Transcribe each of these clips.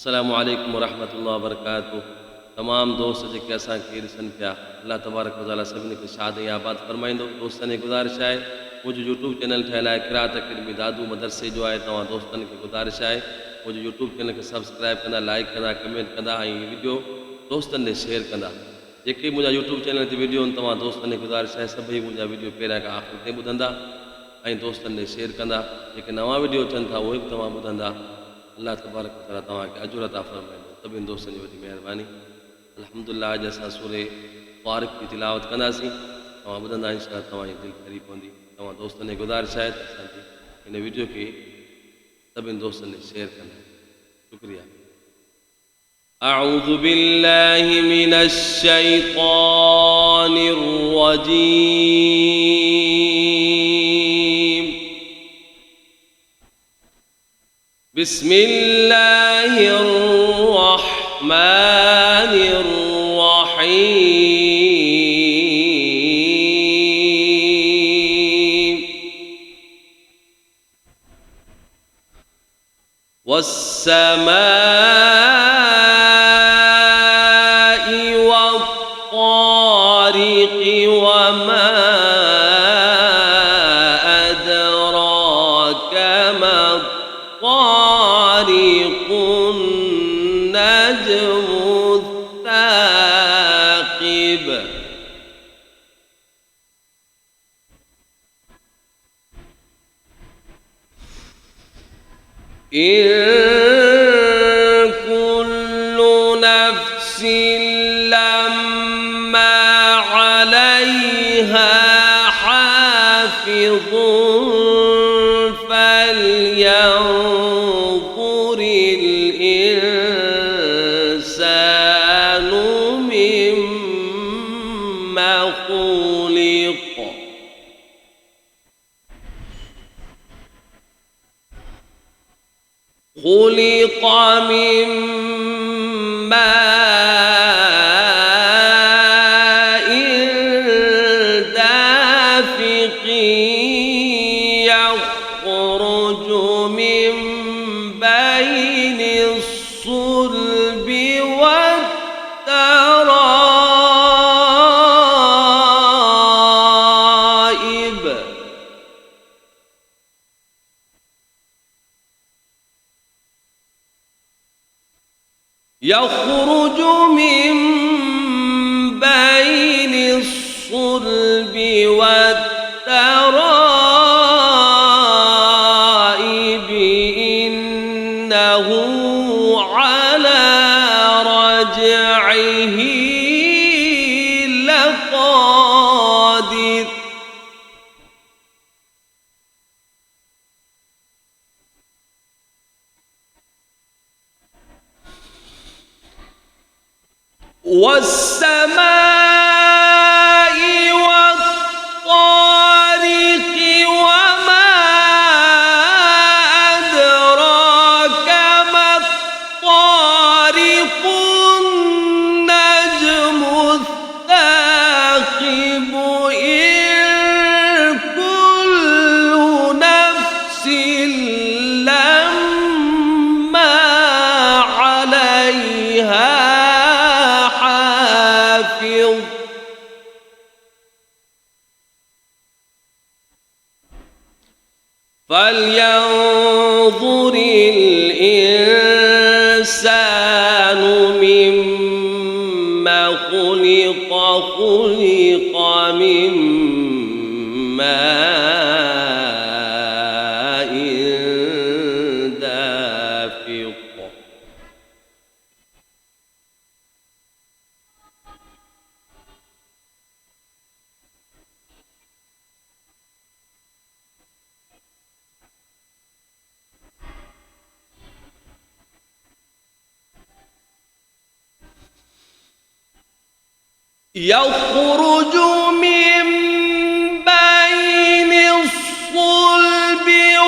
अस्सलामु अलैकुम वरहमतुल्लाहि वबरकातुहू। तमाम दोस्त जेके असांखे ॾिसनि पिया, अल्लाह तबारक व तआला सभिनी खे शाद ऐं आबाद फरमाईंदो। दोस्तनि खे गुज़ारिश आहे, मुंहिंजो यूट्यूब चैनल ठहियलु आहे क़िराअत अकेडमी दादू मदरसे जो आहे। तव्हां दोस्तनि खे गुज़ारिश आहे मुंहिंजो यूट्यूब चैनल खे सब्सक्राइब कंदा, लाइक कंदा, कमेंट कंदा ऐं वीडियो दोस्तनि ॾे शेयर कंदा। जेके मुंहिंजा यूट्यूब चैनल ते वीडियो आहिनि, तव्हां दोस्तनि खे गुज़ारिश आहे सभई मुंहिंजा वीडियो पहिरियां खां आख़िर ताईं ॿुधंदा ऐं दोस्तनि ॾे शेयर कंदा। जेके नवां वीडियो अचनि था उहे बि तव्हां ॿुधंदा। अल्लाह तबारक व तआला तव्हांखे अजुर अता फरमाईंदो। सभिनी दोस्तनि जी वॾी महिरबानी। अल्हम्दुलिल्लाह, अॼु असां सूरे फ़ारिक़ जी तिलावत कंदासीं। तव्हां ॿुधंदा इंशाअल्लाह तव्हांजी दिलि ठरी पवंदी। तव्हां दोस्तनि खे गुज़ारिश आहे त असांजी हिन वीडियो खे सभिनी दोस्तनि खे शेयर कंदा। शुक्रिया। अऊज़ु बिल्लाहि मिनश शैतानिर रजीम। बिस्मिल्लाहिर रहमानिर रहीम। वस्समाइ वत्तारिक़ वमा अदराक मत्तारिक़ुन नज्मुत साक़िब। इन कुल्लु नफ्सिन लम्मा अलैहा हाफिज़ुन फल्यंज़ुरिल इंसानु मिम्मा खुलिक़। खुलिक़ मिन माइन दाफ़िक़िन यख़रुजु मिन बैनिस्सुल्बि वत्तराइब। यख़रुज मिन बैनिस्सुल्बि वत्तराइब इन्नहु अला रजइहि लक़ादिर। वस्समाइ वत्तारिक़ वमा अदराक मत्तारिक़ुन नज्मुत साक़िब। इन कुल्लु नफ्सिन लम्मा अलैहा फल्यंज़ुरिल इंसानु मिम्मा खुलिक़। खुलिक़ मिन माइन दाफ़िक़। यख़रुज मिन बैनिस्सुल्ब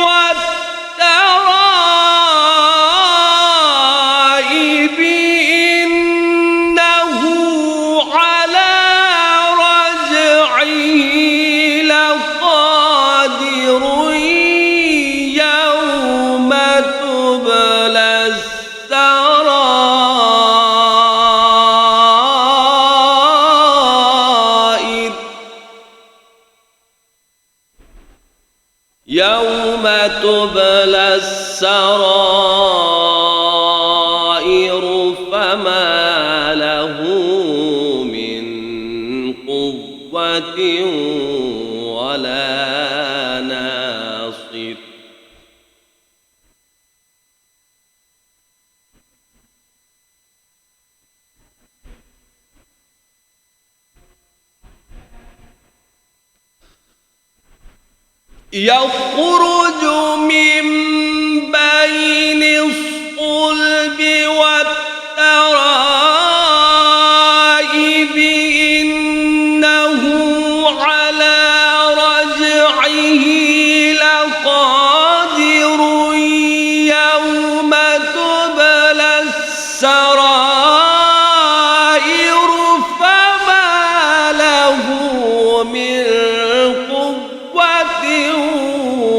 वत्तराइब इन्नहु अला रजइहि लक़ादिर। यौम तुबला السرائر يخرج من بين الصلب والترائب إنه على رجعه لقادر يوم تبلى السرائر فما له من قوة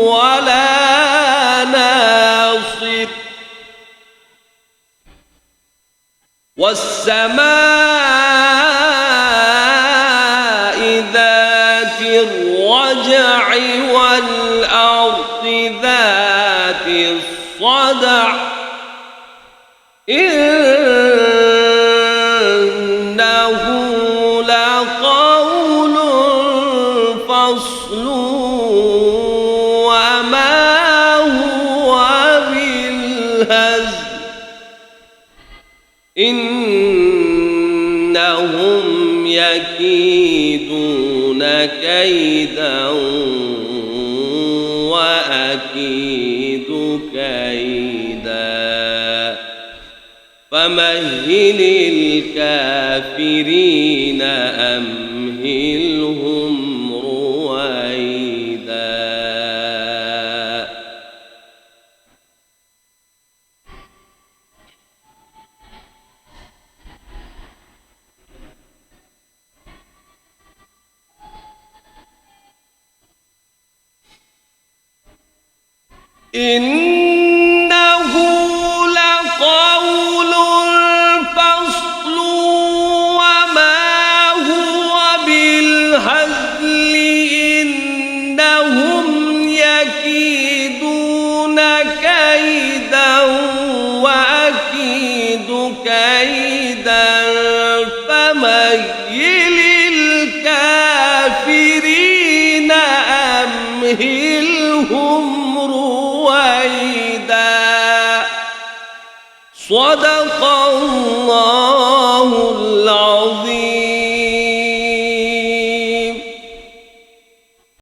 ولا ناصر والسماء ذات الرجع والأرض ذات الصدع إنه لقول فصل وما هو بالهزل إنهم يكيدون كيدا وأكيد كيدا فمهل الكافرين أمهلهم رويدا. إنه لقول فصل وما هو بالهزل إنهم يكيدون كيدا وأكيد كيدا فمهل الكافرين أمهلهم رويدا. صدق الله